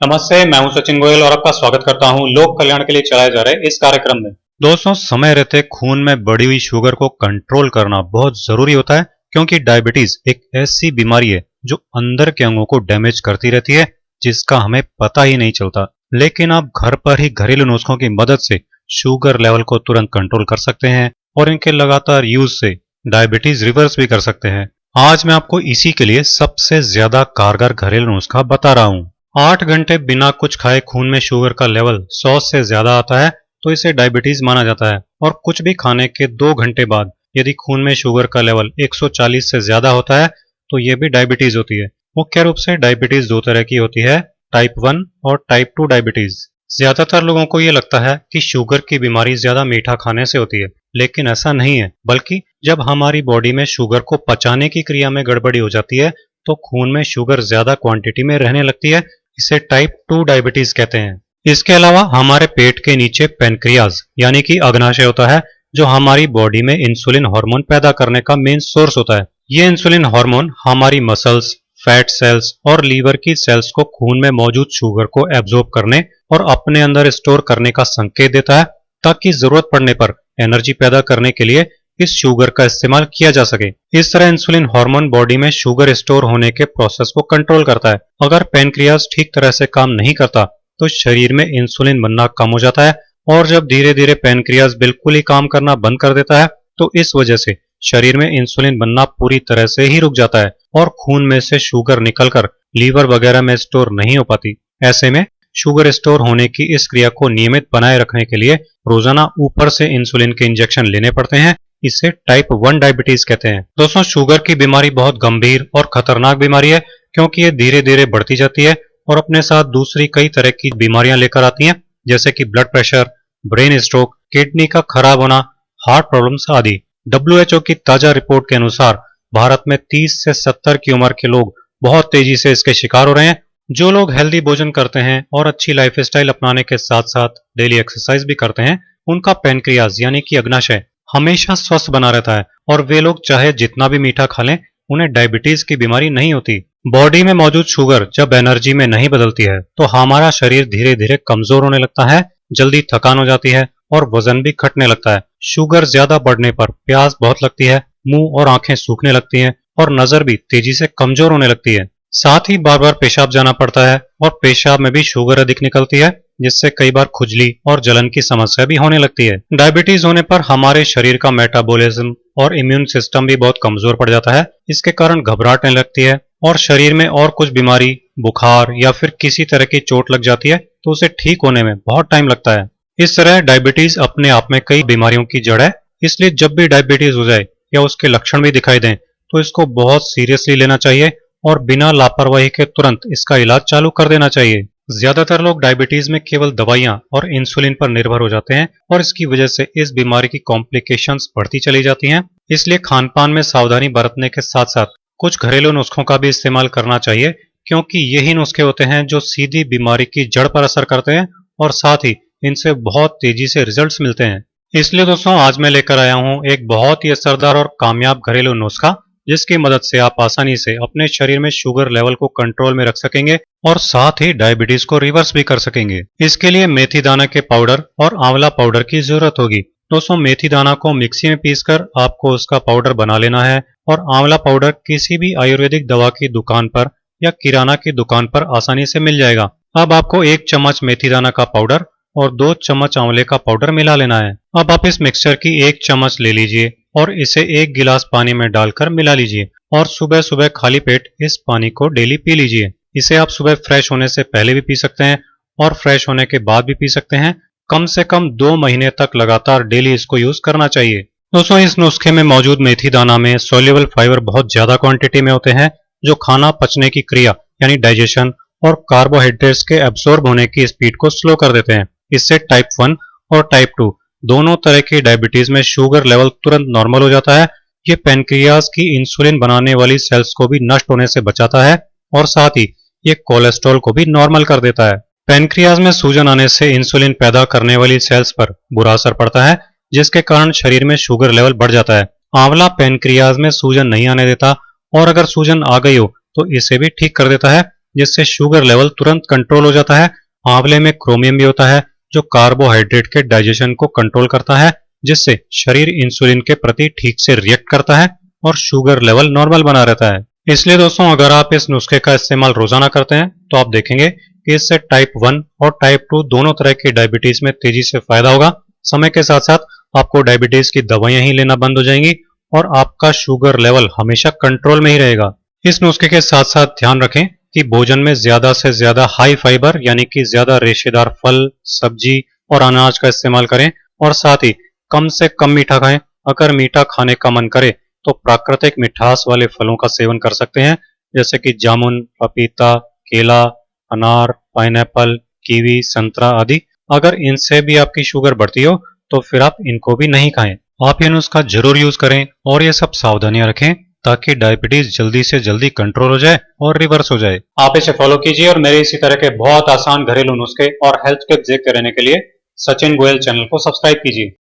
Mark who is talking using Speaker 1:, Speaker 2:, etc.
Speaker 1: नमस्ते, मैं हूं सचिन गोयल और आपका स्वागत करता हूं लोक कल्याण के लिए चलाए जा रहे इस कार्यक्रम में। दोस्तों, समय रहते खून में बढ़ी हुई शुगर को कंट्रोल करना बहुत जरूरी होता है, क्योंकि डायबिटीज एक ऐसी बीमारी है जो अंदर के अंगों को डैमेज करती रहती है, जिसका हमें पता ही नहीं चलता। लेकिन आप घर पर ही घरेलू नुस्खों की मदद से शुगर लेवल को तुरंत कंट्रोल कर सकते हैं और इनके लगातार यूज से डायबिटीज रिवर्स भी कर सकते हैं। आज मैं आपको इसी के लिए सबसे ज्यादा कारगर घरेलू नुस्खा बता रहा हूं। 8 घंटे बिना कुछ खाए खून में शुगर का लेवल 100 से ज्यादा आता है तो इसे डायबिटीज माना जाता है, और कुछ भी खाने के 2 घंटे बाद यदि खून में शुगर का लेवल 140 से ज्यादा होता है तो यह भी डायबिटीज होती है। मुख्य रूप से डायबिटीज दो तरह की होती है, टाइप 1 और टाइप 2 डायबिटीज। ज्यादातर लोगों को यह लगता है कि शुगर की बीमारी ज्यादा मीठा खाने से होती है, लेकिन ऐसा नहीं है। बल्कि जब हमारी बॉडी में शुगर को पचाने की क्रिया में गड़बड़ी हो जाती है तो खून में शुगर ज्यादा क्वांटिटी में रहने लगती है। इसे टाइप 2 डायबिटीज कहते हैं। इसके अलावा हमारे पेट के नीचे पेनक्रियाज यानी कि अग्नाशय होता है, जो हमारी बॉडी में इंसुलिन हार्मोन पैदा करने का मेन सोर्स होता है। ये इंसुलिन हार्मोन हमारी मसल्स, फैट सेल्स और लीवर की सेल्स को खून में मौजूद शुगर को एब्जॉर्ब करने और अपने अंदर स्टोर करने का संकेत देता है, ताकि जरूरत पड़ने पर एनर्जी पैदा करने के लिए इस शुगर का इस्तेमाल किया जा सके। इस तरह इंसुलिन हार्मोन बॉडी में शुगर स्टोर होने के प्रोसेस को कंट्रोल करता है। अगर पेनक्रियाज ठीक तरह से काम नहीं करता तो शरीर में इंसुलिन बनना कम हो जाता है, और जब धीरे धीरे पेनक्रियाज बिल्कुल ही काम करना बंद कर देता है तो इस वजह से शरीर में इंसुलिन बनना पूरी तरह से ही रुक जाता है और खून में से शुगर निकलकर लीवर वगैरह में स्टोर नहीं हो पाती। ऐसे में शुगर स्टोर होने की इस क्रिया को नियमित बनाए रखने के लिए रोजाना ऊपर से इंसुलिन के इंजेक्शन लेने पड़ते हैं। इसे टाइप 1 डायबिटीज कहते हैं। दोस्तों, शुगर की बीमारी बहुत गंभीर और खतरनाक बीमारी है, क्योंकि ये धीरे धीरे बढ़ती जाती है और अपने साथ दूसरी कई तरह की बीमारियां लेकर आती हैं, जैसे कि blood pressure, brain stroke, kidney का खराब होना, हार्ट प्रॉब्लम्स आदि। WHO की ताजा रिपोर्ट के अनुसार भारत में 30 से 70 की उम्र के लोग बहुत तेजी से इसके शिकार हो रहे हैं। जो लोग हेल्दी भोजन करते हैं और अच्छी लाइफस्टाइल अपनाने के साथ साथ डेली एक्सरसाइज भी करते हैं, उनका पेनक्रियाज यानी कि अग्नाशय हमेशा स्वस्थ बना रहता है, और वे लोग चाहे जितना भी मीठा खा लें, उन्हें डायबिटीज की बीमारी नहीं होती। बॉडी में मौजूद शुगर जब एनर्जी में नहीं बदलती है तो हमारा शरीर धीरे धीरे कमजोर होने लगता है, जल्दी थकान हो जाती है और वजन भी घटने लगता है। शुगर ज्यादा बढ़ने पर प्यास बहुत लगती है, मुंह और आंखें सूखने लगती हैं और नजर भी तेजी से कमजोर होने लगती है। साथ ही बार बार पेशाब जाना पड़ता है और पेशाब में भी शुगर अधिक निकलती है, जिससे कई बार खुजली और जलन की समस्या भी होने लगती है। डायबिटीज होने पर हमारे शरीर का मेटाबॉलिज्म और इम्यून सिस्टम भी बहुत कमजोर पड़ जाता है। इसके कारण घबराहट आने लगती है और शरीर में और कुछ बीमारी, बुखार या फिर किसी तरह की चोट लग जाती है तो उसे ठीक होने में बहुत टाइम लगता है। इस तरह डायबिटीज अपने आप में कई बीमारियों की जड़ है। इसलिए जब भी डायबिटीज हो जाए या उसके लक्षण भी दिखाई दें तो इसको बहुत सीरियसली लेना चाहिए और बिना लापरवाही के तुरंत इसका इलाज चालू कर देना चाहिए। ज्यादातर लोग डायबिटीज में केवल दवाइयां और इंसुलिन पर निर्भर हो जाते हैं, और इसकी वजह से इस बीमारी की कॉम्प्लिकेशंस बढ़ती चली जाती हैं। इसलिए खान पान में सावधानी बरतने के साथ साथ कुछ घरेलू नुस्खों का भी इस्तेमाल करना चाहिए, क्योंकि यही नुस्खे होते हैं जो सीधी बीमारी की जड़ पर असर करते हैं और साथ ही इनसे बहुत तेजी से रिजल्ट्स मिलते हैं। इसलिए दोस्तों, आज मैं लेकर आया हूं एक बहुत ही असरदार और कामयाब घरेलू नुस्खा, जिसकी मदद से आप आसानी से अपने शरीर में शुगर लेवल को कंट्रोल में रख सकेंगे और साथ ही डायबिटीज को रिवर्स भी कर सकेंगे। इसके लिए मेथी दाना के पाउडर और आंवला पाउडर की जरूरत होगी। दोस्तों, मेथी दाना को मिक्सी में पीसकर आपको उसका पाउडर बना लेना है, और आंवला पाउडर किसी भी आयुर्वेदिक दवा की दुकान पर या किराना की दुकान पर आसानी से मिल जाएगा। अब आपको 1 चम्मच मेथी दाना का पाउडर और 2 चम्मच आंवले का पाउडर मिला लेना है। अब आप इस मिक्सचर की 1 चम्मच ले लीजिए और इसे 1 गिलास पानी में डालकर मिला लीजिए, और सुबह सुबह खाली पेट इस पानी को डेली पी लीजिए। इसे आप सुबह फ्रेश होने से पहले भी पी सकते हैं और फ्रेश होने के बाद भी पी सकते हैं। कम से कम 2 महीने तक लगातार डेली इसको यूज करना चाहिए। दोस्तों, इस नुस्खे में मौजूद मेथी दाना में सोल्यूबल फाइबर बहुत ज्यादा क्वांटिटी में होते हैं, जो खाना पचने की क्रिया यानी डाइजेशन और कार्बोहाइड्रेट्स के एब्सॉर्ब होने की स्पीड को स्लो कर देते हैं। इससे टाइप 1 और टाइप 2 दोनों तरह की डायबिटीज में शुगर लेवल तुरंत नॉर्मल हो जाता है। ये पेनक्रियाज की इंसुलिन बनाने वाली सेल्स को भी नष्ट होने से बचाता है, और साथ ही ये कोलेस्ट्रॉल को भी नॉर्मल कर देता है। पेनक्रियाज में सूजन आने से इंसुलिन पैदा करने वाली सेल्स पर बुरा असर पड़ता है, जिसके कारण शरीर में शुगर लेवल बढ़ जाता है। आंवला पेनक्रियाज में सूजन नहीं आने देता, और अगर सूजन आ गई हो तो इसे भी ठीक कर देता है, जिससे शुगर लेवल तुरंत कंट्रोल हो जाता है। आंवले में क्रोमियम भी होता है जो कार्बोहाइड्रेट के डाइजेशन को कंट्रोल करता है, जिससे शरीर इंसुलिन के प्रति ठीक से रिएक्ट करता है और शुगर लेवल नॉर्मल बना रहता है। इसलिए दोस्तों, अगर आप इस नुस्खे का इस्तेमाल रोजाना करते हैं तो आप देखेंगे कि इससे टाइप 1 और टाइप 2 दोनों तरह की डायबिटीज में तेजी से फायदा होगा। समय के साथ साथ आपको डायबिटीज की दवाइयां ही लेना बंद हो जाएंगी और आपका शुगर लेवल हमेशा कंट्रोल में ही रहेगा। इस नुस्खे के साथ साथ ध्यान रखें कि भोजन में ज्यादा से ज्यादा हाई फाइबर यानी कि ज्यादा रेशेदार फल, सब्जी और अनाज का इस्तेमाल करें और साथ ही कम से कम मीठा खाएं। अगर मीठा खाने का मन करे तो प्राकृतिक मिठास वाले फलों का सेवन कर सकते हैं, जैसे कि जामुन, पपीता, केला, अनार, पाइनएप्पल, कीवी, संतरा आदि। अगर इनसे भी आपकी शुगर बढ़ती हो तो फिर आप इनको भी नहीं खाएं। आप ये नुस्खा जरूर यूज करें और ये सब सावधानियां रखें ताकि डायबिटीज जल्दी से जल्दी कंट्रोल हो जाए और रिवर्स हो जाए। आप इसे फॉलो कीजिए और मेरे इसी तरह के बहुत आसान घरेलू नुस्खे और हेल्थ टिप्स देखते रहने के लिए सचिन गोयल चैनल को सब्सक्राइब कीजिए।